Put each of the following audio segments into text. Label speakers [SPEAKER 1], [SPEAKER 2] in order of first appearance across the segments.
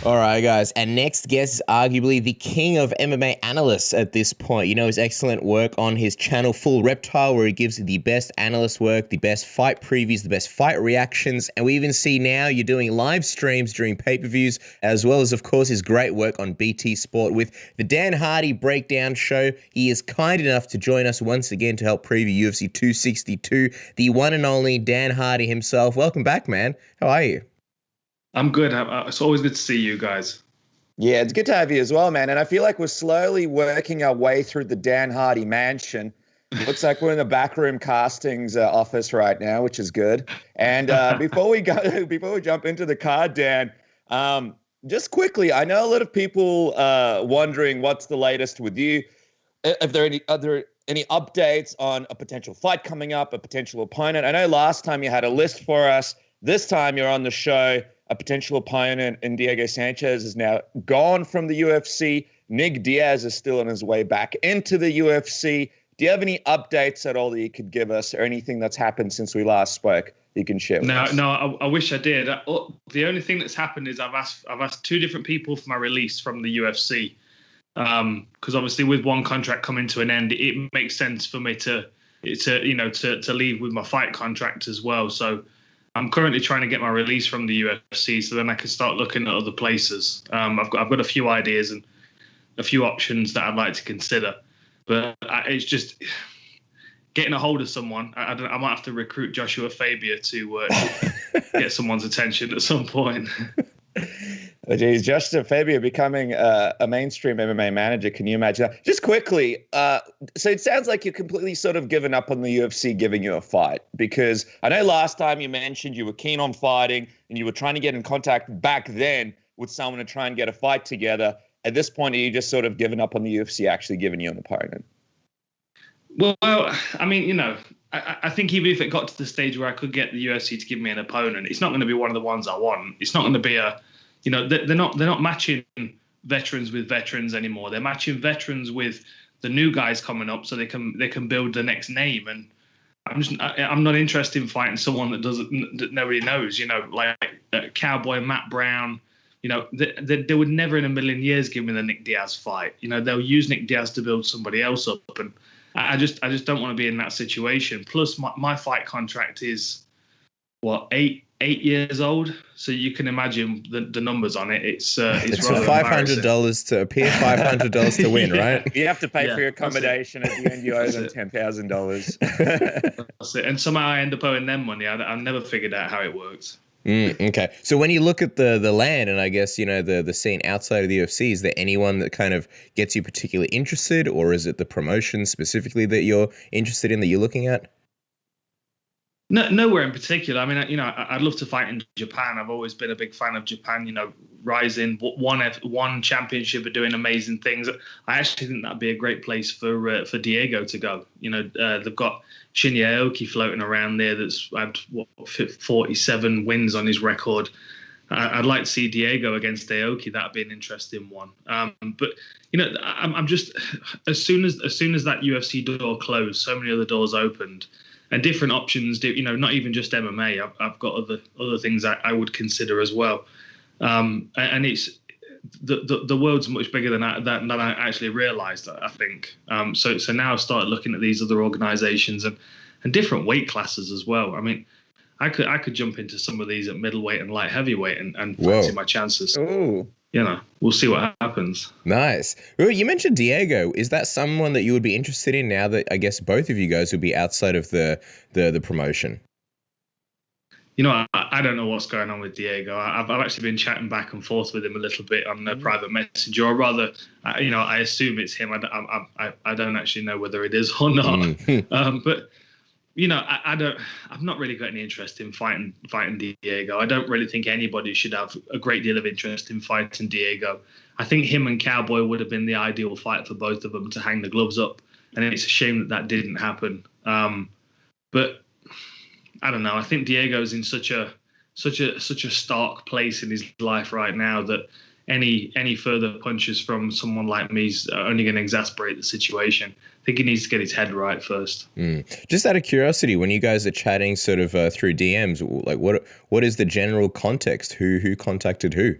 [SPEAKER 1] All right, guys. Our next guest is arguably the king of MMA analysts at this point. You know his excellent work on his channel, Full Reptile, where he gives the best analyst work, the best fight previews, the best fight reactions. And we even see now you're doing live streams during pay-per-views, as well as, of course, his great work on BT Sport with the Dan Hardy Breakdown Show. He is kind enough to join us once again to help preview UFC 262. The one and only Dan Hardy himself. Welcome back, man. How are you?
[SPEAKER 2] I'm good. It's always good to see you guys.
[SPEAKER 3] Yeah, it's good to have you as well, man. And I feel like we're slowly working our way through the Dan Hardy mansion. Looks like we're in the backroom castings office right now, which is good. And before we jump into the card, Dan, just quickly, I know a lot of people wondering what's the latest with you. Are there any updates on a potential fight coming up, a potential opponent? I know last time you had a list for us. This time you're on the show. A potential opponent in Diego Sanchez is now gone from the UFC. Nick Diaz is still on his way back into the UFC. Do you have any updates at all that you could give us, or anything that's happened since we last spoke you can share with us?
[SPEAKER 2] No, I wish I did. The only thing that's happened is I've asked two different people for my release from the UFC. Because obviously with one contract coming to an end, it makes sense for me to leave with my fight contract as well. So I'm currently trying to get my release from the UFC so then I can start looking at other places. I've got a few ideas and a few options that I'd like to consider, but it's just getting a hold of someone. I might have to recruit Joshua Fabia to get someone's attention at some point.
[SPEAKER 3] Oh, geez, Justin Fabia becoming a mainstream MMA manager. Can you imagine that? Just quickly, so it sounds like you're completely sort of given up on the UFC giving you a fight, because I know last time you mentioned you were keen on fighting and you were trying to get in contact back then with someone to try and get a fight together. At this point, are you just sort of given up on the UFC actually giving you an opponent?
[SPEAKER 2] Well, I mean, I think even if it got to the stage where I could get the UFC to give me an opponent, it's not going to be one of the ones I want. It's not going to be they're not matching veterans with veterans anymore. They're matching veterans with the new guys coming up, so they can build the next name. And I'm not interested in fighting someone that nobody knows. Like Cowboy Matt Brown. They would never in a million years give me the Nick Diaz fight. They'll use Nick Diaz to build somebody else up, and I just don't want to be in that situation. Plus, my fight contract is what, 8 years old, so you can imagine the numbers on it. It's
[SPEAKER 1] $500 to appear, $500 to win, right?
[SPEAKER 3] You have to pay for your accommodation. At the end, you owe them $10,000.
[SPEAKER 2] That's it. And somehow I end up owing them money. I never figured out how it works.
[SPEAKER 1] Okay. So when you look at the land and I guess, the scene outside of the UFC, is there anyone that kind of gets you particularly interested, or is it the promotion specifically that you're interested in, that you're looking at?
[SPEAKER 2] No, nowhere in particular. I mean, I'd love to fight in Japan. I've always been a big fan of Japan. Rising, one championship, but doing amazing things. I actually think that'd be a great place for Diego to go. They've got Shinya Aoki floating around there that's had 47 wins on his record. I'd like to see Diego against Aoki. That'd be an interesting one. But I'm just as soon as that UFC door closed, so many other doors opened. And different options, not even just MMA. I've got other things I would consider as well. And it's the world's much bigger than I actually realised, I think. So now I've started looking at these other organisations and different weight classes as well. I mean, I could jump into some of these at middleweight and light heavyweight and fancy my chances.
[SPEAKER 3] Ooh.
[SPEAKER 2] We'll see what happens.
[SPEAKER 1] Nice. Well, you mentioned Diego. Is that someone that you would be interested in now that I guess both of you guys would be outside of the promotion?
[SPEAKER 2] I don't know what's going on with Diego. I've actually been chatting back and forth with him a little bit on a private messenger, or rather, I assume it's him. I don't actually know whether it is or not. But I've not really got any interest in fighting Diego. I don't really think anybody should have a great deal of interest in fighting Diego. I think him and Cowboy would have been the ideal fight for both of them to hang the gloves up, and it's a shame that didn't happen. But I don't know. I think Diego's in such a stark place in his life right now that any further punches from someone like me is only going to exasperate the situation. I think he needs to get his head right first.
[SPEAKER 1] Just out of curiosity, when you guys are chatting sort of through DMs, like what is the general context? Who contacted who?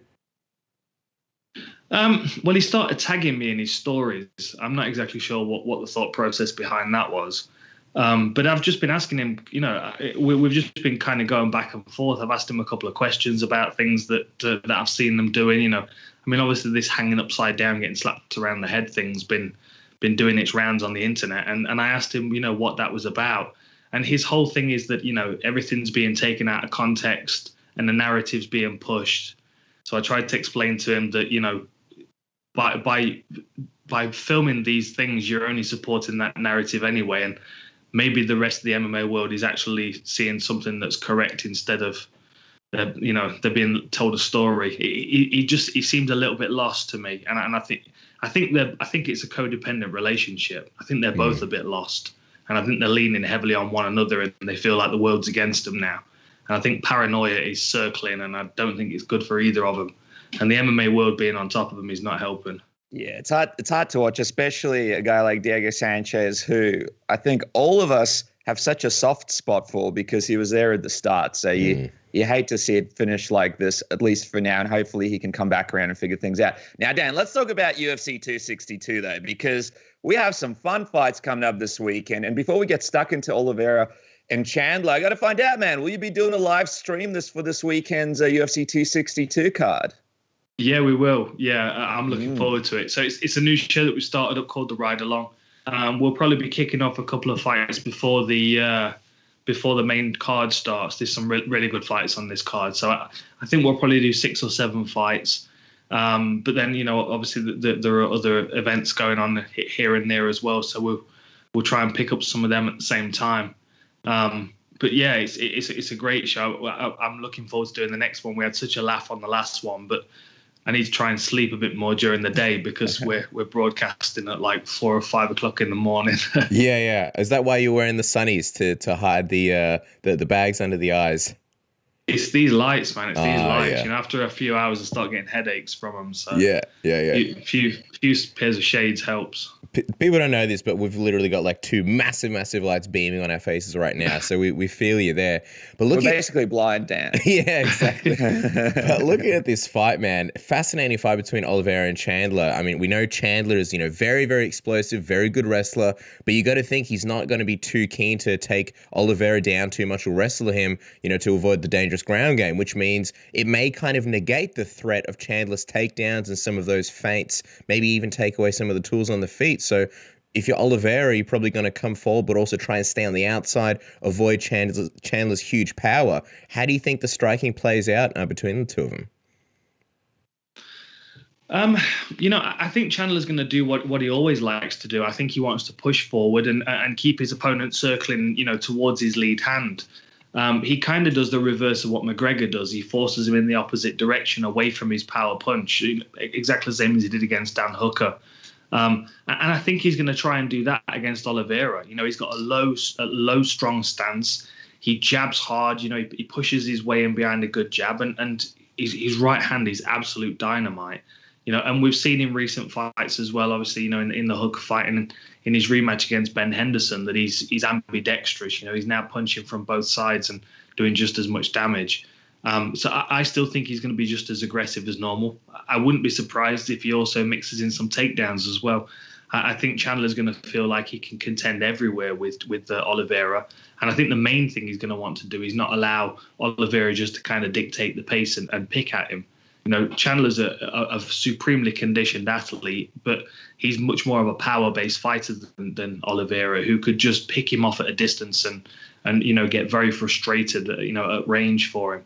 [SPEAKER 2] Well, he started tagging me in his stories. I'm not exactly sure what the thought process behind that was. But I've just been asking him, we've just been kind of going back and forth. I've asked him a couple of questions about things that I've seen them doing. I mean, obviously this hanging upside down, getting slapped around the head thing's been doing its rounds on the internet. And I asked him, what that was about. And his whole thing is that, everything's being taken out of context and the narrative's being pushed. So I tried to explain to him that, by filming these things, you're only supporting that narrative anyway. And maybe the rest of the MMA world is actually seeing something that's correct instead of, they're being told a story. He seemed a little bit lost to me, and I think it's a codependent relationship. I think they're both a bit lost, and I think they're leaning heavily on one another, and they feel like the world's against them now. And I think paranoia is circling, and I don't think it's good for either of them. And the MMA world being on top of them is not helping.
[SPEAKER 3] Yeah, it's hard to watch, especially a guy like Diego Sanchez, who I think all of us have such a soft spot for because he was there at the start. So you hate to see it finish like this, at least for now, and hopefully he can come back around and figure things out. Now, Dan, let's talk about UFC 262, though, because we have some fun fights coming up this weekend. And before we get stuck into Oliveira and Chandler, I got to find out, man, will you be doing a live stream for this weekend's UFC 262 card?
[SPEAKER 2] Yeah, we will. Yeah, I'm looking forward to it. So it's a new show that we started up called The Ride Along. We'll probably be kicking off a couple of fights before the main card starts. There's some really good fights on this card. So I think we'll probably do 6 or 7 fights. But then, obviously there are other events going on here and there as well. So we'll try and pick up some of them at the same time. But yeah, it's a great show. I'm looking forward to doing the next one. We had such a laugh on the last one, but I need to try and sleep a bit more during the day because we're broadcasting at like 4 or 5 o'clock in the morning.
[SPEAKER 1] Yeah. Is that why you're wearing the sunnies to hide the bags under the eyes?
[SPEAKER 2] It's these lights, man. It's these lights.
[SPEAKER 1] Yeah.
[SPEAKER 2] After a few hours, I start getting headaches from them. So
[SPEAKER 1] yeah.
[SPEAKER 2] A few pairs of shades helps.
[SPEAKER 1] People don't know this, but we've literally got like 2 massive lights beaming on our faces right now. So we feel you there. But
[SPEAKER 3] we're basically blind, Dan.
[SPEAKER 1] Yeah, exactly. But looking at this fight, man, fascinating fight between Oliveira and Chandler. I mean, we know Chandler is, very, very explosive, very good wrestler, but you got to think he's not going to be too keen to take Oliveira down too much or wrestle him, to avoid the dangerous ground game, which means it may kind of negate the threat of Chandler's takedowns and some of those feints, maybe even take away some of the tools on the feet. So if you're Oliveira, you're probably going to come forward, but also try and stay on the outside, avoid Chandler's huge power. How do you think the striking plays out between the two of them?
[SPEAKER 2] I think Chandler's going to do what he always likes to do. I think he wants to push forward and keep his opponent circling, towards his lead hand. He kind of does the reverse of what McGregor does. He forces him in the opposite direction, away from his power punch, exactly the same as he did against Dan Hooker. And I think he's going to try and do that against Oliveira. He's got a low, strong stance. He jabs hard. He pushes his way in behind a good jab, and his right hand is absolute dynamite. And we've seen in recent fights as well, obviously, in the Hooker fight and in his rematch against Ben Henderson, that he's ambidextrous. He's now punching from both sides and doing just as much damage. So I still think he's going to be just as aggressive as normal. I wouldn't be surprised if he also mixes in some takedowns as well. I think Chandler's going to feel like he can contend everywhere with Oliveira. And I think the main thing he's going to want to do is not allow Oliveira just to kind of dictate the pace and pick at him. Chandler's a supremely conditioned athlete, but he's much more of a power-based fighter than Oliveira, who could just pick him off at a distance and get very frustrated, at range for him.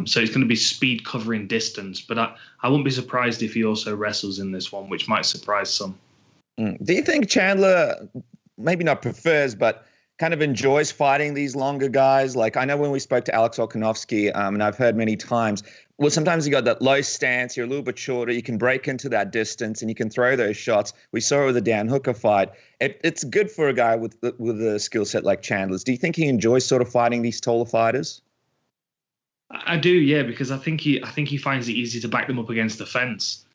[SPEAKER 2] So it's going to be speed covering distance, but I wouldn't be surprised if he also wrestles in this one, which might surprise some.
[SPEAKER 3] Do you think Chandler maybe not prefers, but kind of enjoys fighting these longer guys? Like, I know when we spoke to Alex Volkanovski, and I've heard many times, well, sometimes you got that low stance, you're a little bit shorter, you can break into that distance and you can throw those shots. We saw it with the Dan Hooker fight. It's good for a guy with a skill set like Chandler's. Do you think he enjoys sort of fighting these taller fighters?
[SPEAKER 2] I do, yeah, because I think he finds it easy to back them up against the fence.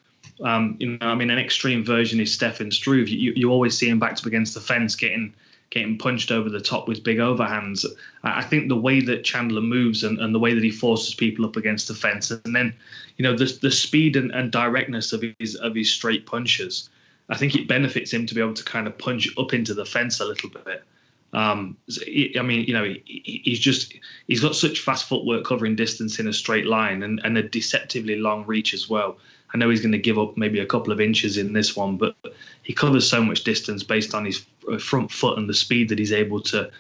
[SPEAKER 2] An extreme version is Stefan Struve. You always see him backed up against the fence, getting getting punched over the top with big overhands. I think the way that Chandler moves and the way that he forces people up against the fence, and then, the speed and directness of his straight punches, I think it benefits him to be able to kind of punch up into the fence a little bit. He's got such fast footwork covering distance in a straight line and a deceptively long reach as well. I know he's going to give up maybe a couple of inches in this one, but he covers so much distance based on his front foot and the speed that he's able to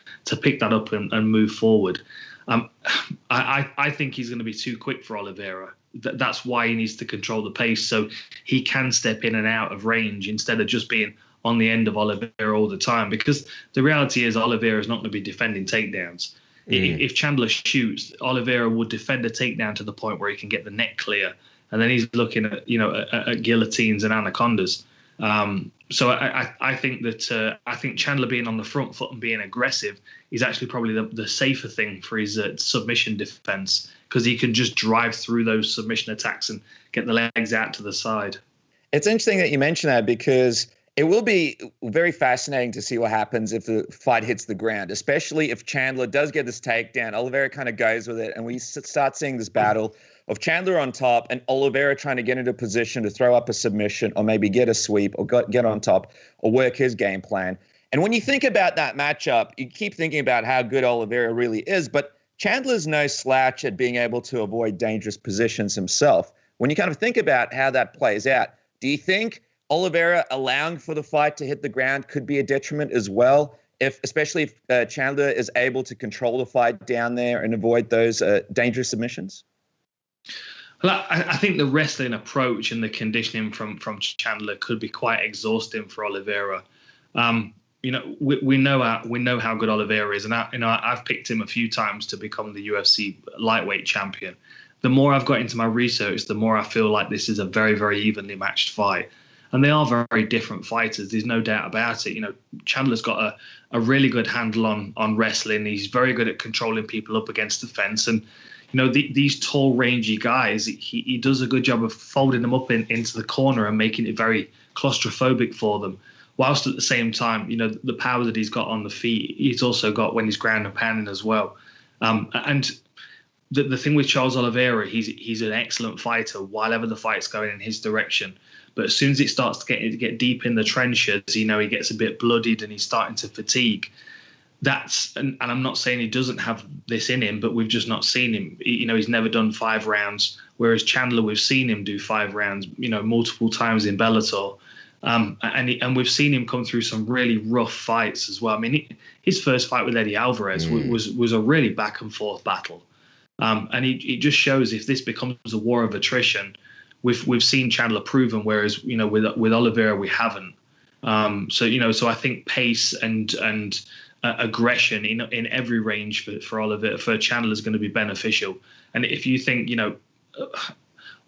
[SPEAKER 2] pick that up and move forward. I think he's going to be too quick for Oliveira. That's why he needs to control the pace so he can step in and out of range instead of just being on the end of Oliveira all the time. Because the reality is Oliveira is not going to be defending takedowns. If Chandler shoots, Oliveira would defend a takedown to the point where he can get the neck clear. And then he's looking at, at guillotines and anacondas. So I think that I think Chandler being on the front foot and being aggressive is actually probably the safer thing for his submission defense, because he can just drive through those submission attacks and get the legs out to the side.
[SPEAKER 3] It's interesting that you mention that, because it will be very fascinating to see what happens if the fight hits the ground, especially if Chandler does get this takedown. Oliveira kind of goes with it, and we start seeing this battle of Chandler on top and Oliveira trying to get into a position to throw up a submission or maybe get a sweep or get on top or work his game plan. And when you think about that matchup, you keep thinking about how good Oliveira really is, but Chandler's no slouch at being able to avoid dangerous positions himself. When you kind of think about how that plays out, do you think Oliveira allowing for the fight to hit the ground could be a detriment as well, especially if Chandler is able to control the fight down there and avoid those dangerous submissions?
[SPEAKER 2] Well, I think the wrestling approach and the conditioning from Chandler could be quite exhausting for Oliveira. We know how good Oliveira is, and I've picked him a few times to become the UFC lightweight champion. The more I've got into my research, the more I feel like this is a very, very evenly matched fight. And they are very different fighters. There's no doubt about it. Chandler's got a really good handle on wrestling. He's very good at controlling people up against the fence. And, these tall, rangy guys, he does a good job of folding them up into the corner and making it very claustrophobic for them. Whilst at the same time, the power that he's got on the feet, he's also got when he's ground and pounding as well. And the thing with Charles Oliveira, he's an excellent fighter while ever the fight's going in his direction. But as soon as it starts to get deep in the trenches, he gets a bit bloodied and he's starting to fatigue. And I'm not saying he doesn't have this in him, but we've just not seen him. He's never done 5 rounds, whereas Chandler, we've seen him do 5 rounds, multiple times in Bellator. And we've seen him come through some really rough fights as well. I mean, his first fight with Eddie Alvarez was a really back and forth battle. And it just shows if this becomes a war of attrition, we've seen Chandler proven, whereas with Oliveira we haven't. So I think pace and aggression in every range for Chandler is going to be beneficial. And if you think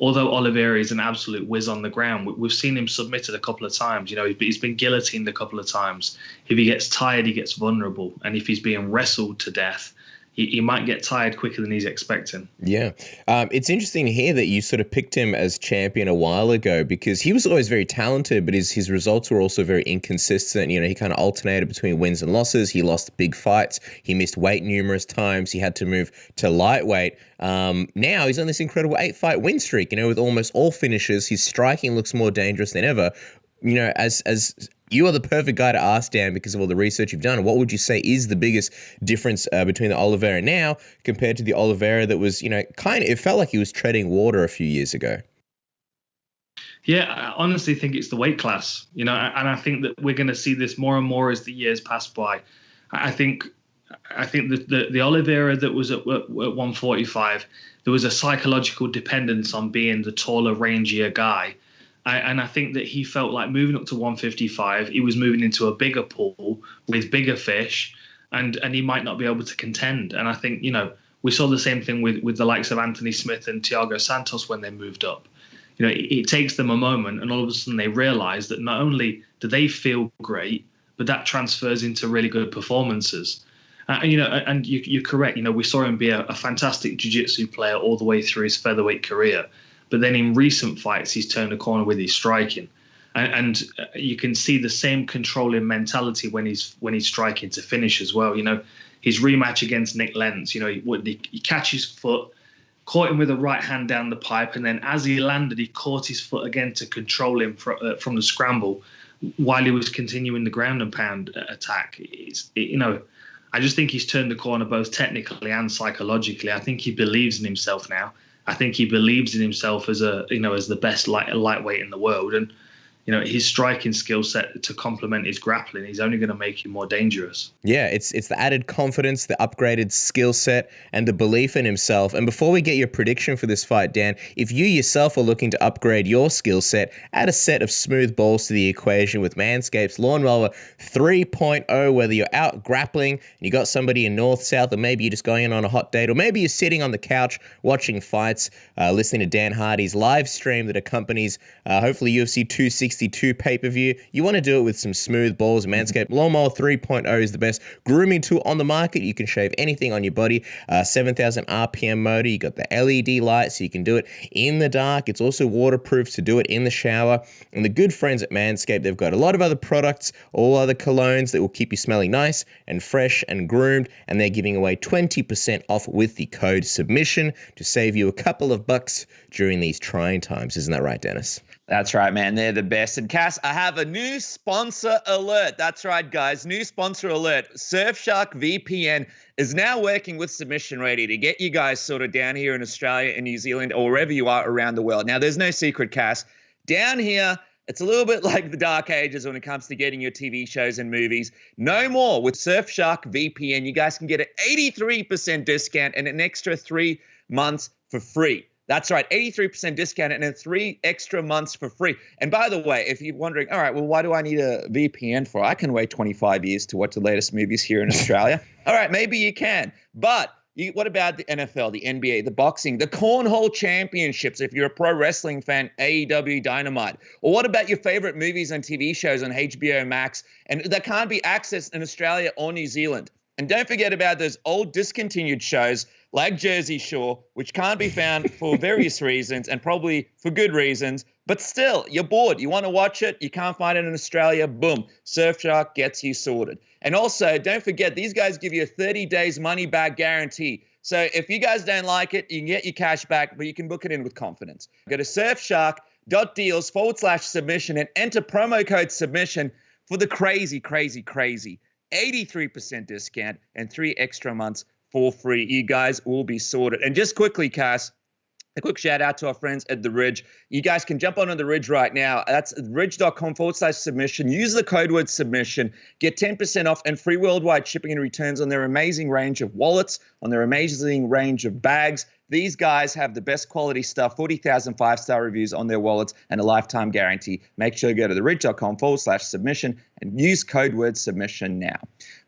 [SPEAKER 2] although Oliveira is an absolute whiz on the ground, we've seen him submitted a couple of times. He's been guillotined a couple of times. If he gets tired, he gets vulnerable, and if he's being wrestled to death, he might get tired quicker than he's expecting. Yeah.
[SPEAKER 1] It's interesting to hear that you sort of picked him as champion a while ago, because he was always very talented, but his results were also very inconsistent. He kind of alternated between wins and losses. He lost big fights. He missed weight numerous times. He had to move to lightweight. Now he's on this incredible 8-fight win streak, with almost all finishes. His striking looks more dangerous than ever. As you are the perfect guy to ask, Dan, because of all the research you've done. What would you say is the biggest difference between the Oliveira now compared to the Oliveira that was, it felt like he was treading water a few years ago?
[SPEAKER 2] Yeah, I honestly think it's the weight class, and I think that we're going to see this more and more as the years pass by. I think that the Oliveira that was at 145, there was a psychological dependence on being the taller, rangier guy. And I think that he felt like moving up to 155, he was moving into a bigger pool with bigger fish, and he might not be able to contend. And I think, we saw the same thing with the likes of Anthony Smith and Thiago Santos when they moved up. It takes them a moment, and all of a sudden they realize that not only do they feel great, but that transfers into really good performances. And you're correct. We saw him be a fantastic jiu-jitsu player all the way through his featherweight career. But then in recent fights, he's turned a corner with his striking. And you can see the same controlling mentality when he's striking to finish as well. You know, his rematch against Nick Lentz, you know, he catches his foot, caught him with a right hand down the pipe, and then as he landed, he caught his foot again to control him from the scramble while he was continuing the ground and pound attack. You know, I just think he's turned the corner both technically and psychologically. I think he believes in himself now. I think he believes in himself as the best lightweight in the world, and you know, his striking skill set to complement his grappling, he's only going to make him more dangerous.
[SPEAKER 1] Yeah, it's the added confidence, the upgraded skill set, and the belief in himself. And before we get your prediction for this fight, Dan, if you yourself are looking to upgrade your skill set, add a set of smooth balls to the equation with Manscaped's Lawnmower 3.0. Whether you're out grappling and you got somebody in north, south, or maybe you're just going in on a hot date, or maybe you're sitting on the couch watching fights, listening to Dan Hardy's live stream that accompanies hopefully UFC 262 pay-per-view. You want to do it with some smooth balls. Manscaped Lawnmower 3.0 is the best grooming tool on the market. You can shave anything on your body. 7,000 RPM motor. You got the LED light, so you can do it in the dark. It's also waterproof to do it in the shower. And the good friends at Manscaped, they've got a lot of other products, all other colognes that will keep you smelling nice and fresh and groomed. And they're giving away 20% off with the code SUBMISSION to save you a couple of bucks during these trying times. Isn't that right, Dennis?
[SPEAKER 3] That's right, man. They're the best. And Cass, I have a new sponsor alert. That's right, guys. New sponsor alert. Surfshark VPN is now working with Submission Ready to get you guys sorted down here in Australia and New Zealand or wherever you are around the world. Now, there's no secret, Cass. Down here, it's a little bit like the dark ages when it comes to getting your TV shows and movies. No more with Surfshark VPN. You guys can get an 83% discount and an extra 3 months for free. That's right, 83% discount and then 3 extra months for free. And by the way, if you're wondering, all right, well, why do I need a VPN for? I can wait 25 years to watch the latest movies here in Australia. All right, maybe you can. But what about the NFL, the NBA, the boxing, the cornhole championships? If you're a pro wrestling fan, AEW Dynamite. Or what about your favorite movies and TV shows on HBO Max and that can't be accessed in Australia or New Zealand? And don't forget about those old discontinued shows like Jersey Shore, which can't be found for various reasons and probably for good reasons. But still, you're bored. You want to watch it. You can't find it in Australia. Boom. Surfshark gets you sorted. And also, don't forget, these guys give you a 30 days money back guarantee. So if you guys don't like it, you can get your cash back, but you can book it in with confidence. Go to surfshark.deals/submission and enter promo code submission for the crazy 83% discount and 3 extra months for free. You guys will be sorted. And just quickly, Cass, a quick shout out to our friends at The Ridge. You guys can jump onto The Ridge right now. That's ridge.com/submission. Use the code word submission. Get 10% off and free worldwide shipping and returns on their amazing range of wallets, on their amazing range of bags. These guys have the best quality stuff, 40,000 5-star reviews on their wallets and a lifetime guarantee. Make sure you go to theridge.com/submission and use code word submission now.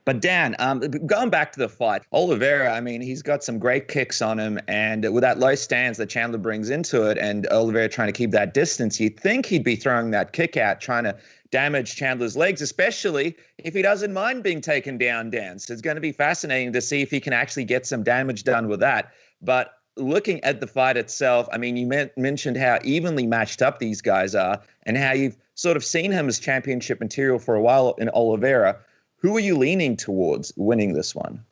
[SPEAKER 3] But Dan, going back to the fight, Oliveira, I mean, he's got some great kicks on him. And with that low stance that Chandler brings into it and Oliveira trying to keep that distance, you'd think he'd be throwing that kick out, trying to damage Chandler's legs, especially if he doesn't mind being taken down, Dan. So it's going to be fascinating to see if he can actually get some damage done with that. But looking at the fight itself, I mean, you mentioned how evenly matched up these guys are and how you've sort of seen him as championship material for a while in Oliveira. Who are you leaning towards winning this one?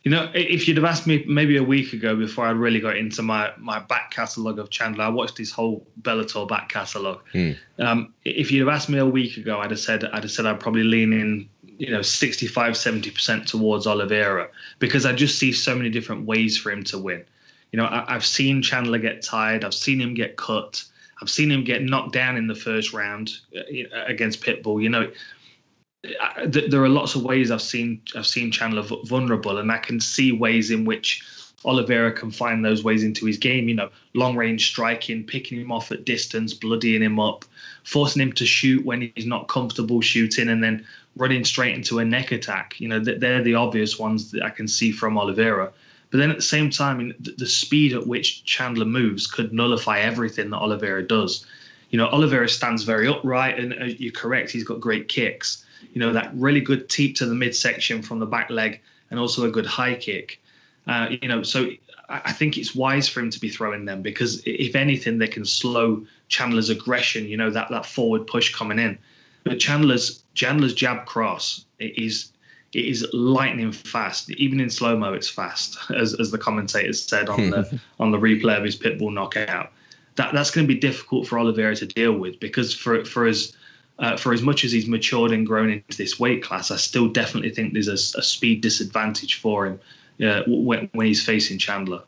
[SPEAKER 2] You know, if you'd have asked me maybe a week ago before I really got into my back catalogue of Chandler, I watched his whole Bellator back catalogue. If you'd have asked me a week ago, I'd have said I'd probably lean in, 65-70% towards Oliveira because I just see so many different ways for him to win. I've seen Chandler get tired. I've seen him get cut. I've seen him get knocked down in the first round against Pitbull. There are lots of ways I've seen Chandler vulnerable, and I can see ways in which Oliveira can find those ways into his game. Long range striking, picking him off at distance, bloodying him up, forcing him to shoot when he's not comfortable shooting, and then running straight into a neck attack. They're the obvious ones that I can see from Oliveira. But then at the same time, the speed at which Chandler moves could nullify everything that Oliveira does. Oliveira stands very upright, and you're correct, he's got great kicks. That really good teep to the midsection from the back leg and also a good high kick. So I think it's wise for him to be throwing them, because if anything, they can slow Chandler's aggression, that forward push coming in. But Chandler's jab cross, it is lightning fast. Even in slow-mo, it's fast, as the commentators said on the replay of his Pitbull knockout. That's going to be difficult for Oliveira to deal with, because for as much as he's matured and grown into this weight class, I still definitely think there's a speed disadvantage for him when he's facing Chandler.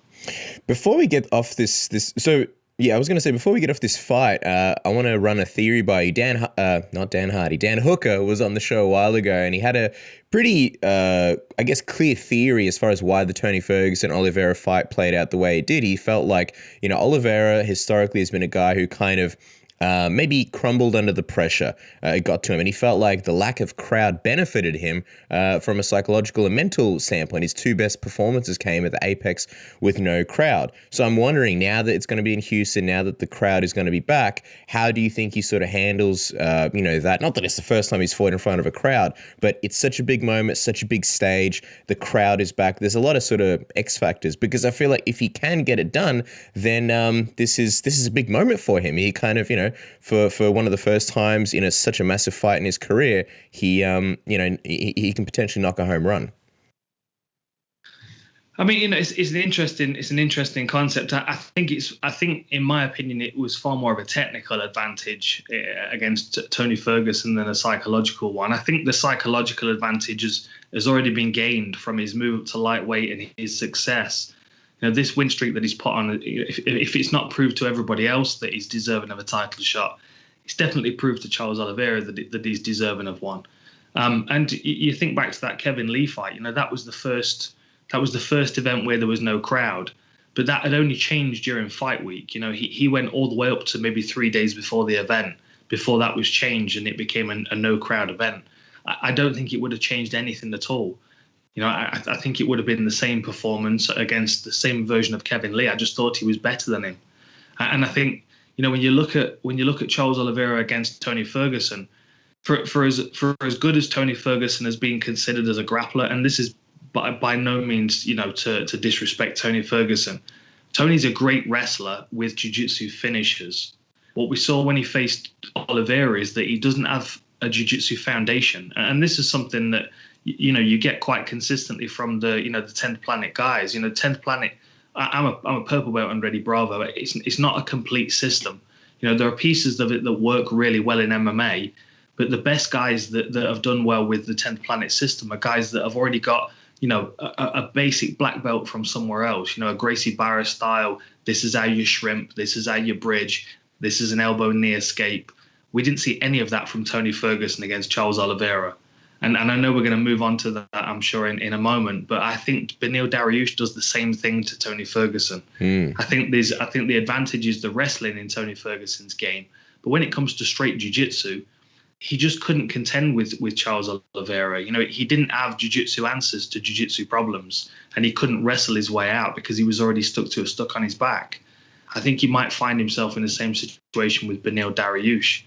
[SPEAKER 1] Before we get off this, so yeah, I was going to say, before we get off this fight, I want to run a theory by you. Dan Hooker was on the show a while ago, and he had a pretty, I guess, clear theory as far as why the Tony Ferguson-Oliveira fight played out the way it did. He felt like, Oliveira historically has been a guy who kind of maybe crumbled under the pressure. It got to him, and he felt like the lack of crowd benefited him from a psychological and mental standpoint. His two best performances came at the Apex with no crowd. So I'm wondering, now that it's going to be in Houston, now that the crowd is going to be back, how do you think he sort of handles, that? Not that it's the first time he's fought in front of a crowd, but it's such a big moment, such a big stage. The crowd is back. There's a lot of sort of X factors, because I feel like if he can get it done, then this is a big moment for him. He kind of, for one of the first times in such a massive fight in his career, he can potentially knock a home run.
[SPEAKER 2] I mean, it's an interesting concept. I think in my opinion, it was far more of a technical advantage against Tony Ferguson than a psychological one. I think the psychological advantage has already been gained from his move up to lightweight and his success. This win streak that he's put on, if it's not proved to everybody else that he's deserving of a title shot, it's definitely proved to Charles Oliveira that he's deserving of one. And you think back to that Kevin Lee fight, that was the first event where there was no crowd, but that had only changed during fight week. He went all the way up to maybe 3 days before the event, before that was changed and it became a no crowd event. I don't think it would have changed anything at all. I think it would have been the same performance against the same version of Kevin Lee. I just thought he was better than him. And I think, when you look at Charles Oliveira against Tony Ferguson, for as good as Tony Ferguson has been considered as a grappler, and this is by no means, to disrespect Tony Ferguson, Tony's a great wrestler with jiu-jitsu finishers. What we saw when he faced Oliveira is that he doesn't have a jiu-jitsu foundation, and this is something that you get quite consistently from the 10th Planet guys. 10th Planet, I'm a purple belt and Ready Bravo. It's not a complete system. There are pieces of it that work really well in MMA, but the best guys that have done well with the 10th Planet system are guys that have already got a basic black belt from somewhere else. A Gracie Barra style. This is how you shrimp. This is how you bridge. This is an elbow knee escape. We didn't see any of that from Tony Ferguson against Charles Oliveira. And I know we're going to move on to that, I'm sure, in a moment. But I think Beneil Dariush does the same thing to Tony Ferguson. I think the advantage is the wrestling in Tony Ferguson's game. But when it comes to straight jiu-jitsu, he just couldn't contend with Charles Oliveira. He didn't have jiu-jitsu answers to jiu-jitsu problems, and he couldn't wrestle his way out because he was already stuck on his back. I think he might find himself in the same situation with Beneil Dariush.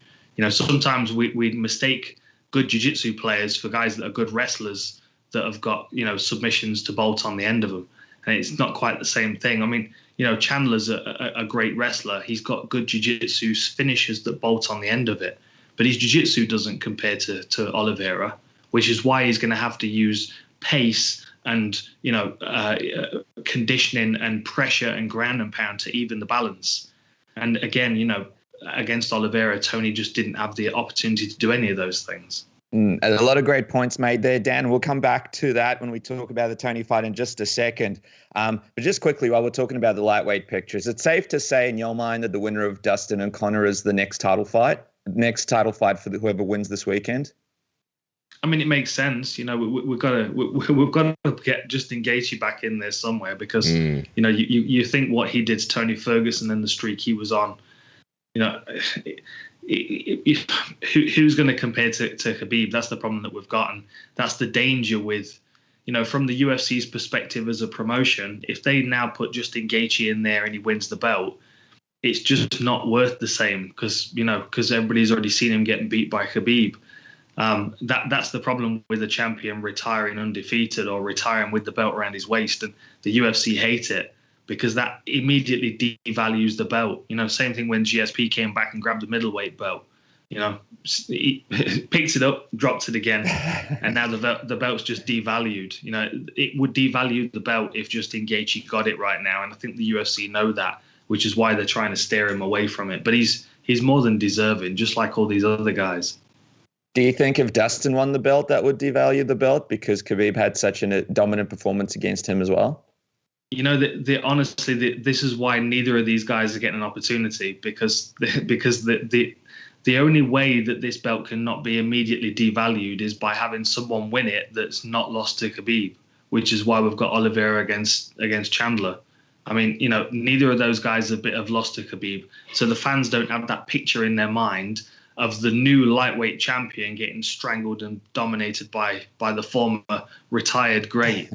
[SPEAKER 2] Sometimes we mistake good jiu-jitsu players for guys that are good wrestlers that have got, submissions to bolt on the end of them. And it's not quite the same thing. I mean, Chandler's a great wrestler. He's got good jiu-jitsu finishers that bolt on the end of it. But his jiu-jitsu doesn't compare to Oliveira, which is why he's going to have to use pace and, conditioning and pressure and ground and pound to even the balance. And again, against Oliveira, Tony just didn't have the opportunity to do any of those things.
[SPEAKER 3] A lot of great points made there, Dan. We'll come back to that when we talk about the Tony fight in just a second. But just quickly, while we're talking about the lightweight pictures, it's safe to say in your mind that the winner of Dustin and Conor is the next title fight for whoever wins this weekend?
[SPEAKER 2] I mean, it makes sense. We've got to get Justin Gaethje back in there somewhere, because you think what he did to Tony Ferguson and the streak he was on. Who's going to compare to Khabib? That's the problem that we've got, and that's the danger with, from the UFC's perspective as a promotion. If they now put Justin Gaethje in there and he wins the belt, it's just not worth the same, because everybody's already seen him getting beat by Khabib. That's the problem with a champion retiring undefeated or retiring with the belt around his waist, and the UFC hate it. because that immediately devalues the belt. Same thing when GSP came back and grabbed the middleweight belt. He picks it up, drops it again, and now the belt's just devalued. It would devalue the belt if Justin Gaethje got it right now, and I think the UFC know that, which is why they're trying to steer him away from it. But he's more than deserving, just like all these other guys.
[SPEAKER 3] Do you think if Dustin won the belt, that would devalue the belt because Khabib had such a dominant performance against him as well?
[SPEAKER 2] Honestly, this is why neither of these guys are getting an opportunity, because the only way that this belt cannot be immediately devalued is by having someone win it that's not lost to Khabib, which is why we've got Oliveira against Chandler. I mean, neither of those guys have lost to Khabib, so the fans don't have that picture in their mind of the new lightweight champion getting strangled and dominated by the former retired great.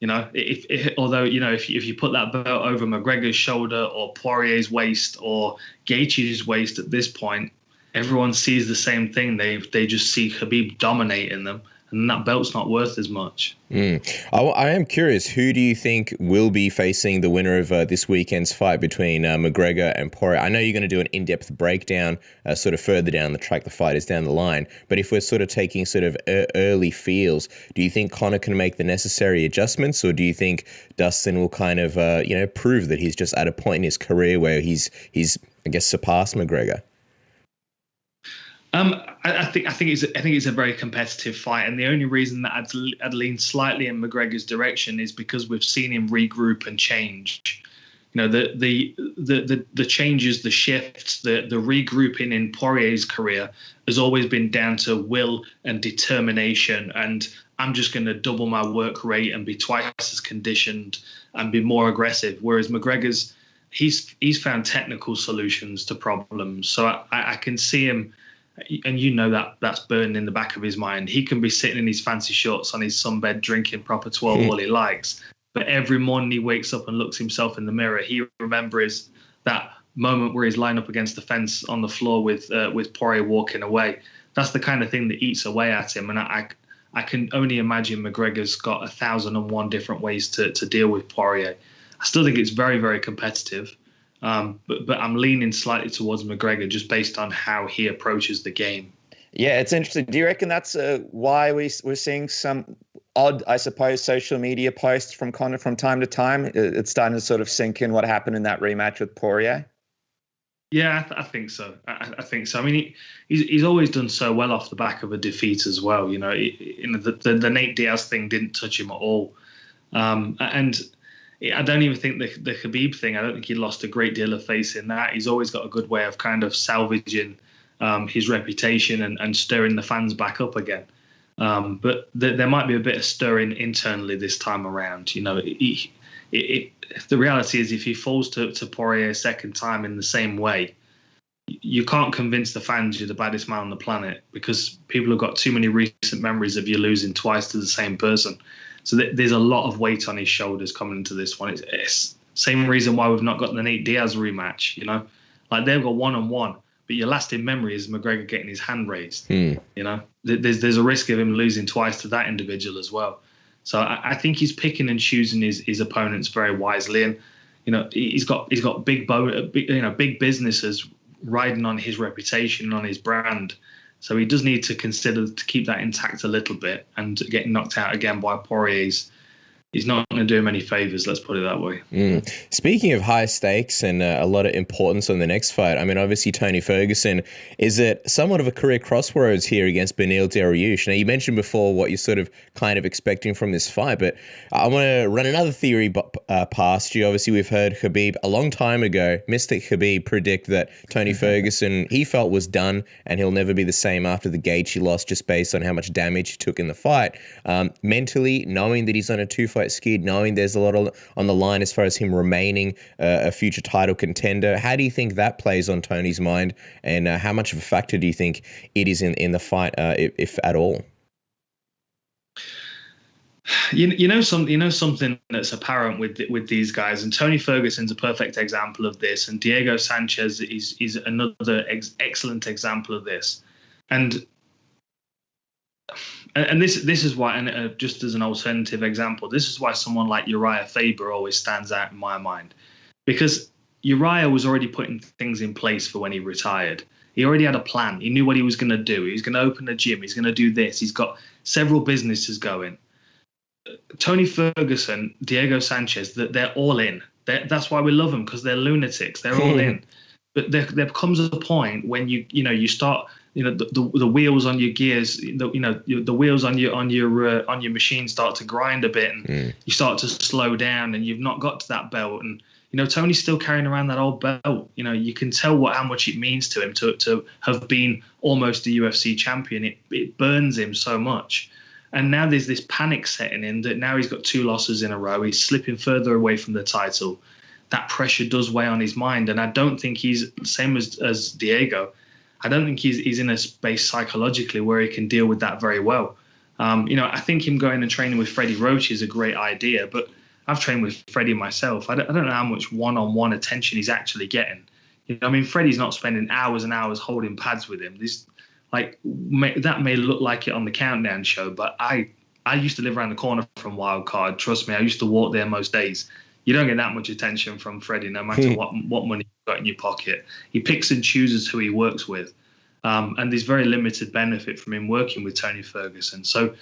[SPEAKER 2] If you put that belt over McGregor's shoulder or Poirier's waist or Gaethje's waist at this point, everyone sees the same thing. They just see Khabib dominating them, and that belt's not worth as much.
[SPEAKER 1] I am curious, who do you think will be facing the winner of this weekend's fight between McGregor and Poirier? I know you're going to do an in-depth breakdown sort of further down the track, the fight is down the line, but if we're sort of taking sort of early feels, do you think Conor can make the necessary adjustments, or do you think Dustin will kind of prove that he's just at a point in his career where he's I guess surpassed McGregor?
[SPEAKER 2] I think it's a very competitive fight, and the only reason that I'd lean slightly in McGregor's direction is because we've seen him regroup and change. The changes, the shifts, the regrouping in Poirier's career has always been down to will and determination, and I'm just going to double my work rate and be twice as conditioned and be more aggressive. Whereas McGregor's, he's found technical solutions to problems, so I can see him. And that's burning in the back of his mind. He can be sitting in his fancy shorts on his sunbed drinking proper 12 all he likes. But every morning he wakes up and looks himself in the mirror, he remembers that moment where he's lying up against the fence on the floor with Poirier walking away. That's the kind of thing that eats away at him. And I can only imagine McGregor's got 1,001 different ways to deal with Poirier. I still think it's very, very competitive. But I'm leaning slightly towards McGregor just based on how he approaches the game.
[SPEAKER 3] Yeah, it's interesting. Do you reckon that's why we're seeing some odd, I suppose, social media posts from Conor from time to time? It's starting to sort of sink in what happened in that rematch with Poirier?
[SPEAKER 2] Yeah, I think so. I think so. I mean, he's always done so well off the back of a defeat as well. The Nate Diaz thing didn't touch him at all. And I don't even think the Khabib thing, I don't think he lost a great deal of face in that. He's always got a good way of kind of salvaging his reputation and stirring the fans back up again. But there might be a bit of stirring internally this time around. The reality is if he falls to Poirier a second time in the same way, you can't convince the fans you're the baddest man on the planet, because people have got too many recent memories of you losing twice to the same person. So there's a lot of weight on his shoulders coming into this one. It's same reason why we've not got the Nate Diaz rematch. Like they've got 1-on-1, but your lasting memory is McGregor getting his hand raised. There's a risk of him losing twice to that individual as well. So I think he's picking and choosing his opponents very wisely, and he's got big businesses riding on his reputation and on his brand. So he does need to consider to keep that intact a little bit, and getting knocked out again by Poirier's, he's not going to do him any favors, let's put it that way.
[SPEAKER 1] Speaking of high stakes and a lot of importance on the next fight, I mean, obviously Tony Ferguson is at somewhat of a career crossroads here against Beneil Dariush. Now, you mentioned before what you're sort of kind of expecting from this fight, but I want to run another theory past you. Obviously, we've heard Khabib a long time ago, Mr. Khabib, predict that Tony Ferguson, he felt was done and he'll never be the same after the Gaethje loss, just based on how much damage he took in the fight. Mentally, knowing that he's on a two-fight skid, knowing there's a lot on the line as far as him remaining a future title contender. How do you think that plays on Tony's mind, and how much of a factor do you think it is in the fight, if at all?
[SPEAKER 2] Something that's apparent with these guys, and Tony Ferguson's a perfect example of this, and Diego Sanchez is another excellent example of this. And And this is why, and just as an alternative example, this is why someone like Uriah Faber always stands out in my mind, because Uriah was already putting things in place for when he retired. He already had a plan. He knew what he was going to do. He was going to open a gym. He's going to do this. He's got several businesses going. Tony Ferguson, Diego Sanchez, they're all in. That's why we love them, because they're lunatics. They're all in. But there comes a point when you start, the wheels on your gears, the wheels on your machine start to grind a bit, and you start to slow down, and you've not got to that belt. And Tony's still carrying around that old belt. You can tell how much it means to him to have been almost a UFC champion. It burns him so much. And now there's this panic setting in that now he's got 2 losses in a row. He's slipping further away from the title. That pressure does weigh on his mind. And I don't think he's the same as Diego. I don't think he's in a space psychologically where he can deal with that very well. I think him going and training with Freddie Roach is a great idea, but I've trained with Freddie myself. I don't know how much one-on-one attention he's actually getting. Freddie's not spending hours and hours holding pads with him. That may look like it on the Countdown show, but I used to live around the corner from Wildcard. Trust me, I used to walk there most days. You don't get that much attention from Freddie, no matter what money you've got in your pocket. He picks and chooses who he works with. And there's very limited benefit from him working with Tony Ferguson. So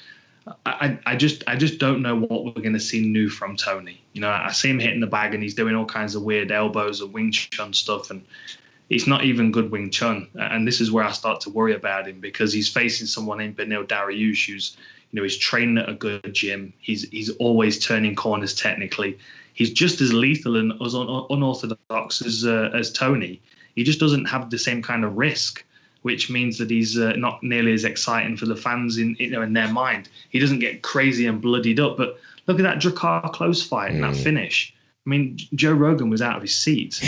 [SPEAKER 2] I just don't know what we're going to see new from Tony. I see him hitting the bag and he's doing all kinds of weird elbows and Wing Chun stuff, and it's not even good Wing Chun. And this is where I start to worry about him, because he's facing someone named Beneil Dariush who's, he's training at a good gym. He's always turning corners technically. He's just as lethal and as unorthodox as Tony. He just doesn't have the same kind of risk, which means that he's not nearly as exciting for the fans in their mind. He doesn't get crazy and bloodied up. But look at that Drakkar close fight and that finish. Joe Rogan was out of his seat.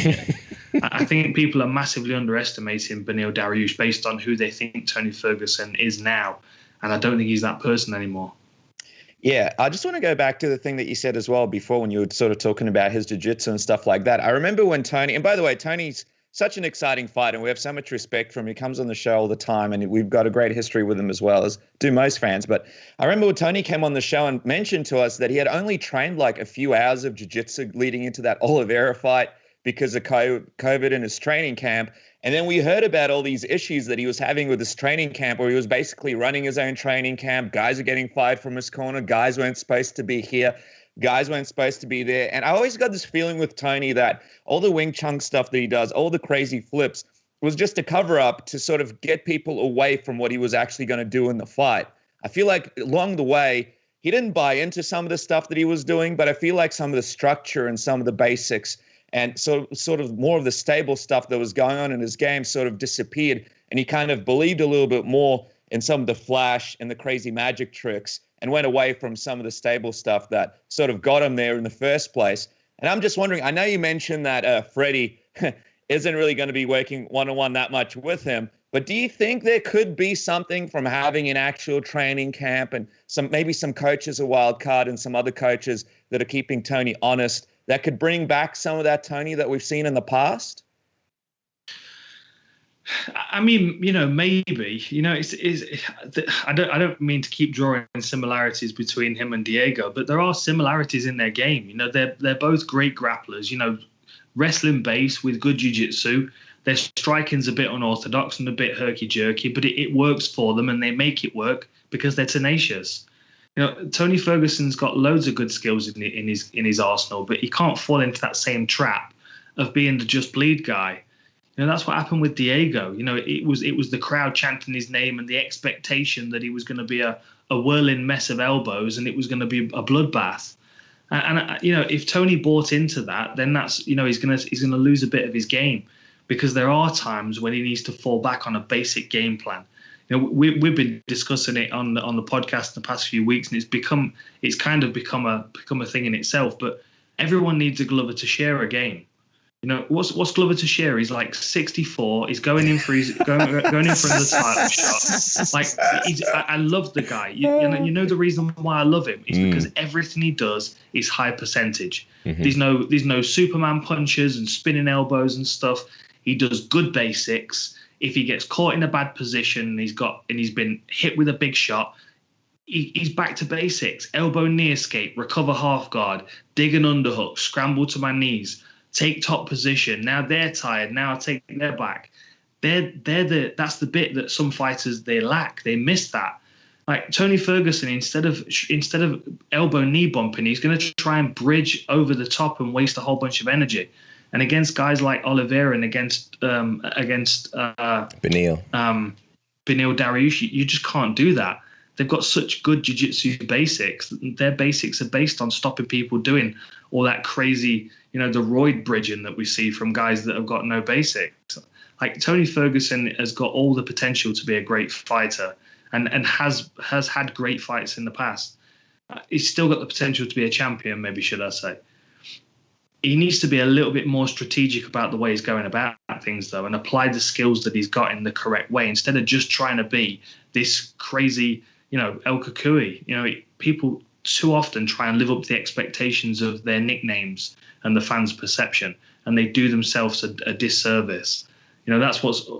[SPEAKER 2] I think people are massively underestimating Beneil Dariush based on who they think Tony Ferguson is now. And I don't think he's that person anymore.
[SPEAKER 3] Yeah, I just want to go back to the thing that you said as well before when you were sort of talking about his jiu-jitsu and stuff like that. I remember when Tony, and by the way, Tony's such an exciting fighter, and we have so much respect for him. He comes on the show all the time, and we've got a great history with him as well, as do most fans. But I remember when Tony came on the show and mentioned to us that he had only trained like a few hours of jiu-jitsu leading into that Oliveira fight because of COVID in his training camp. And then we heard about all these issues that he was having with his training camp, where he was basically running his own training camp. Guys are getting fired from his corner. Guys weren't supposed to be here. Guys weren't supposed to be there. And I always got this feeling with Tony that all the Wing Chun stuff that he does, all the crazy flips, was just a cover-up to sort of get people away from what he was actually going to do in the fight. I feel like along the way, he didn't buy into some of the stuff that he was doing, but I feel like some of the structure and some of the basics and sort of more of the stable stuff that was going on in his game sort of disappeared. And he kind of believed a little bit more in some of the flash and the crazy magic tricks and went away from some of the stable stuff that sort of got him there in the first place. And I'm just wondering, I know you mentioned that Freddie isn't really going to be working one-on-one that much with him, but do you think there could be something from having an actual training camp and maybe some coaches, a wild card, and some other coaches that are keeping Tony honest, that could bring back some of that Tony that we've seen in the past?
[SPEAKER 2] I mean, maybe. I don't mean to keep drawing similarities between him and Diego, but there are similarities in their game. They're both great grapplers. Wrestling base with good jiu-jitsu. Their striking's a bit unorthodox and a bit herky-jerky, but it works for them, and they make it work because they're tenacious. Tony Ferguson's got loads of good skills in his arsenal, but he can't fall into that same trap of being the just bleed guy. That's what happened with Diego. It was the crowd chanting his name and the expectation that he was going to be a whirling mess of elbows and it was going to be a bloodbath. And if Tony bought into that, then that's he's going to lose a bit of his game, because there are times when he needs to fall back on a basic game plan. We've been discussing it on the podcast the past few weeks, and it's kind of become a thing in itself. But everyone needs a Glover Teixeira game. What's Glover Teixeira? He's like 64. He's going in for the title shot. I love the guy. You know the reason why I love him is because everything he does is high percentage. Mm-hmm. There's no Superman punches and spinning elbows and stuff. He does good basics. If he gets caught in a bad position and he's been hit with a big shot, he's back to basics. Elbow knee escape, recover half guard, dig an underhook, scramble to my knees, take top position. Now they're tired. Now I take their back. That's the bit that some fighters they lack. They miss that. Like Tony Ferguson, instead of elbow knee bumping, he's going to try and bridge over the top and waste a whole bunch of energy. And against guys like Oliveira and against
[SPEAKER 1] Beneil
[SPEAKER 2] Dariush, you just can't do that. They've got such good jiu-jitsu basics. Their basics are based on stopping people doing all that crazy, the roid bridging that we see from guys that have got no basics. Like Tony Ferguson has got all the potential to be a great fighter and has had great fights in the past. He's still got the potential to be a champion, maybe should I say. He needs to be a little bit more strategic about the way he's going about things, though, and apply the skills that he's got in the correct way instead of just trying to be this crazy, El Kukui. People too often try and live up to the expectations of their nicknames and the fans' perception, and they do themselves a disservice. That's what's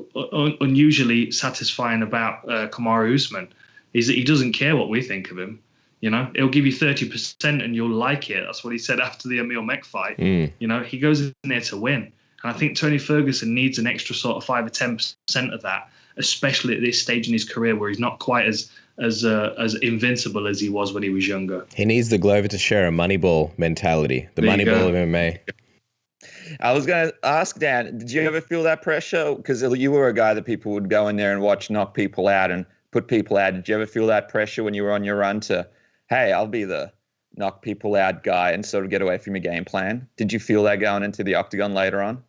[SPEAKER 2] unusually satisfying about Kamaru Usman, is that he doesn't care what we think of him. He'll give you 30% and you'll like it. That's what he said after the Emil Mech fight. He goes in there to win. And I think Tony Ferguson needs an extra sort of 5 or 10% of that, especially at this stage in his career where he's not quite as invincible as he was when he was younger.
[SPEAKER 1] He needs the Glover Teixeira Moneyball mentality, the Moneyball of MMA.
[SPEAKER 3] I was going to ask, Dan, did you ever feel that pressure? Because you were a guy that people would go in there and watch knock people out and put people out. Did you ever feel that pressure when you were on your run to, hey, I'll be the knock people out guy and sort of get away from your game plan? Did you feel that going into the octagon later on?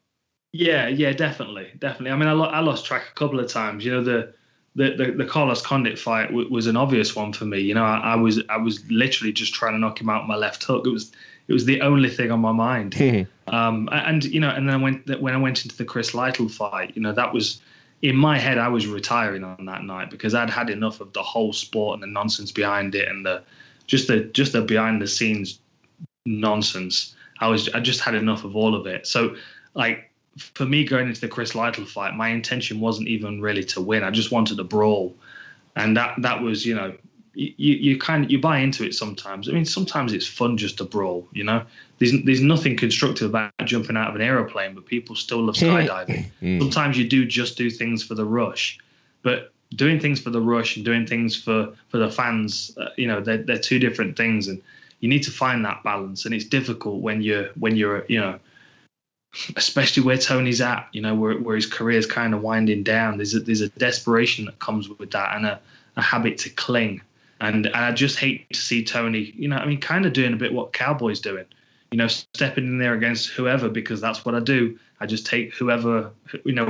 [SPEAKER 2] Yeah, definitely. I mean, I lost track a couple of times. The Carlos Condit fight was an obvious one for me. I was literally just trying to knock him out with my left hook. It was the only thing on my mind. And then when I went into the Chris Lytle fight, that was in my head. I was retiring on that night because I'd had enough of the whole sport and the nonsense behind it and the behind the scenes nonsense. I just had enough of all of it. So like for me going into the Chris Lytle fight, my intention wasn't even really to win. I just wanted a brawl, and that was you buy into it sometimes. I mean, sometimes it's fun just to brawl. There's nothing constructive about jumping out of an aeroplane, but people still love skydiving. Sometimes you do things for the rush, but doing things for the rush and doing things for the fans, they're two different things, and you need to find that balance. And it's difficult when you're especially where Tony's at, where his career is kind of winding down. There's a desperation that comes with that and a habit to cling. And I just hate to see Tony, kind of doing a bit what Cowboy's doing, stepping in there against whoever, because that's what I do. I just take whoever,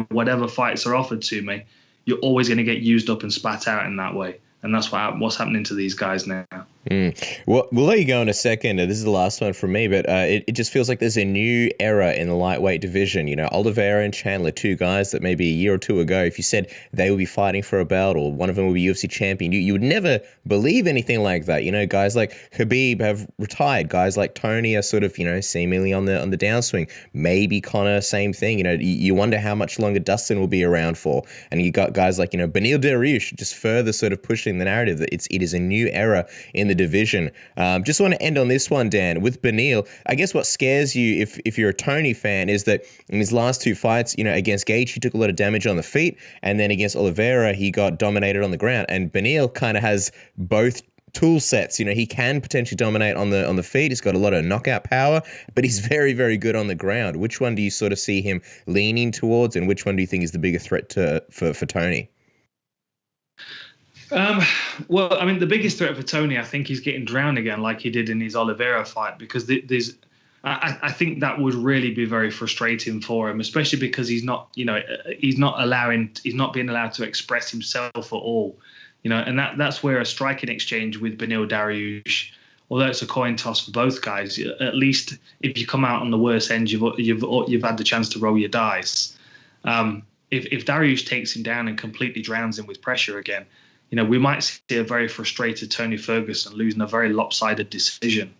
[SPEAKER 2] whatever fights are offered to me. You're always going to get used up and spat out in that way. And that's what's happening to these guys now.
[SPEAKER 1] Well, we'll let you go in a second. This is the last one from me, but it just feels like there's a new era in the lightweight division. Oliveira and Chandler, two guys that maybe a year or two ago, if you said they would be fighting for a belt or one of them would be UFC champion, you would never believe anything like that. Guys like Khabib have retired. Guys like Tony are sort of, seemingly on the downswing. Maybe Conor, same thing. You wonder how much longer Dustin will be around for. And you got guys like, Beneil Dariush just further sort of pushing the narrative that it is a new era in the division. Just want to end on this one, Dan, with Beneil. I guess what scares you if you're a Tony fan is that in his last two fights, against Gage, he took a lot of damage on the feet, and then against Oliveira, he got dominated on the ground. And Beneil kind of has both tool sets. He can potentially dominate on the feet. He's got a lot of knockout power, but he's very, very good on the ground. Which one do you sort of see him leaning towards, and which one do you think is the bigger threat for Tony?
[SPEAKER 2] Well, I mean, the biggest threat for Tony, I think, he's getting drowned again like he did in his Oliveira fight, because I think that would really be very frustrating for him, especially because he's not being allowed to express himself at all, and that's where a striking exchange with Beneil Dariush, although it's a coin toss for both guys, at least if you come out on the worst end, you've had the chance to roll your dice. If Dariush takes him down and completely drowns him with pressure again, we might see a very frustrated Tony Ferguson losing a very lopsided decision.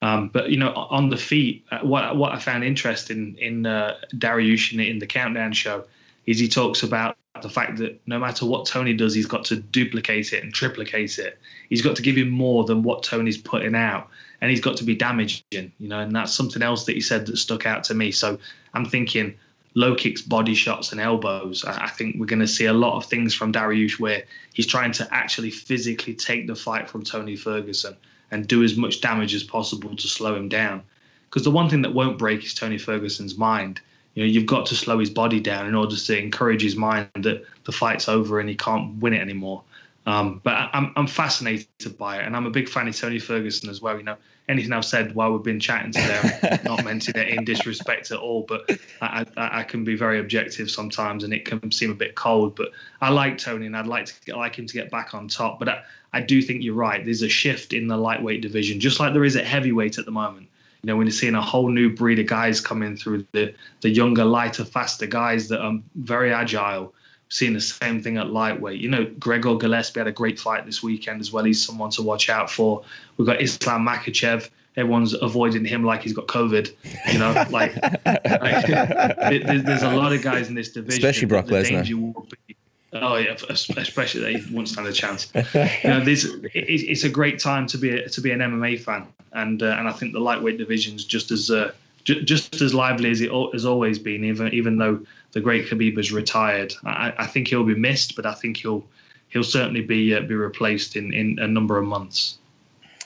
[SPEAKER 2] But on the feet, what I found interesting in Dariush in the Countdown show is he talks about the fact that no matter what Tony does, he's got to duplicate it and triplicate it. He's got to give him more than what Tony's putting out, and he's got to be damaging, and that's something else that he said that stuck out to me. So I'm thinking low kicks, body shots, and elbows. I think we're going to see a lot of things from Dariush where he's trying to actually physically take the fight from Tony Ferguson and do as much damage as possible to slow him down. Because the one thing that won't break is Tony Ferguson's mind. You've got to slow his body down in order to encourage his mind that the fight's over and he can't win it anymore. But I'm fascinated by it, and I'm a big fan of Tony Ferguson as well. Anything I've said while we've been chatting today, I'm not meant it in disrespect at all, but I can be very objective sometimes, and it can seem a bit cold. But I like Tony, and I'd like him to get back on top. But I do think you're right. There's a shift in the lightweight division, just like there is at heavyweight at the moment. When you're seeing a whole new breed of guys coming through, the younger, lighter, faster guys that are very agile. Seeing the same thing at lightweight. Gregor Gillespie had a great fight this weekend as well. He's someone to watch out for. We've got Islam Makhachev. Everyone's avoiding him like he's got COVID. There's a lot of guys in this division.
[SPEAKER 1] Especially Brock Lesnar.
[SPEAKER 2] Oh yeah, especially they won't stand a chance. It's a great time to be an MMA fan, and I think the lightweight division's just as lively as it has always been. Even though the great Khabib has retired, I think he'll be missed, but I think he'll certainly be replaced in a number of months.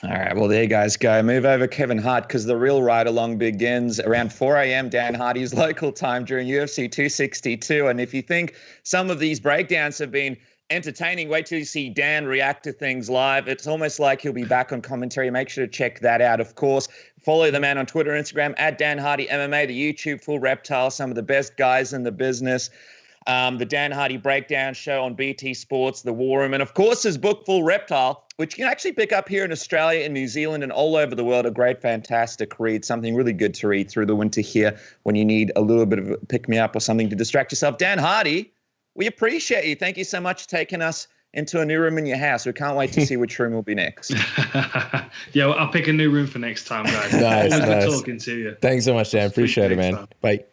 [SPEAKER 3] All right, well, there you guys go. Move over Kevin Hart, because the real ride-along begins around 4 a.m. Dan Hardy's local time during UFC 262. And if you think some of these breakdowns have been entertaining, wait till you see Dan react to things live. It's almost like he'll be back on commentary. Make sure to check that out, of course. Follow the man on Twitter and Instagram, at Dan Hardy MMA, the YouTube Full Reptile, some of the best guys in the business. The Dan Hardy Breakdown Show on BT Sports, The War Room, and of course his book, Full Reptile, which you can actually pick up here in Australia, in New Zealand, and all over the world. A great, fantastic read, something really good to read through the winter here when you need a little bit of a pick-me-up or something to distract yourself. Dan Hardy, we appreciate you. Thank you so much for taking us into a new room in your house. We can't wait to see which room will be next.
[SPEAKER 2] Yeah, well, I'll pick a new room for next time, guys.
[SPEAKER 1] Nice.
[SPEAKER 2] Always good talking to you.
[SPEAKER 1] Thanks so much, Dan. Appreciate it, man. Bye.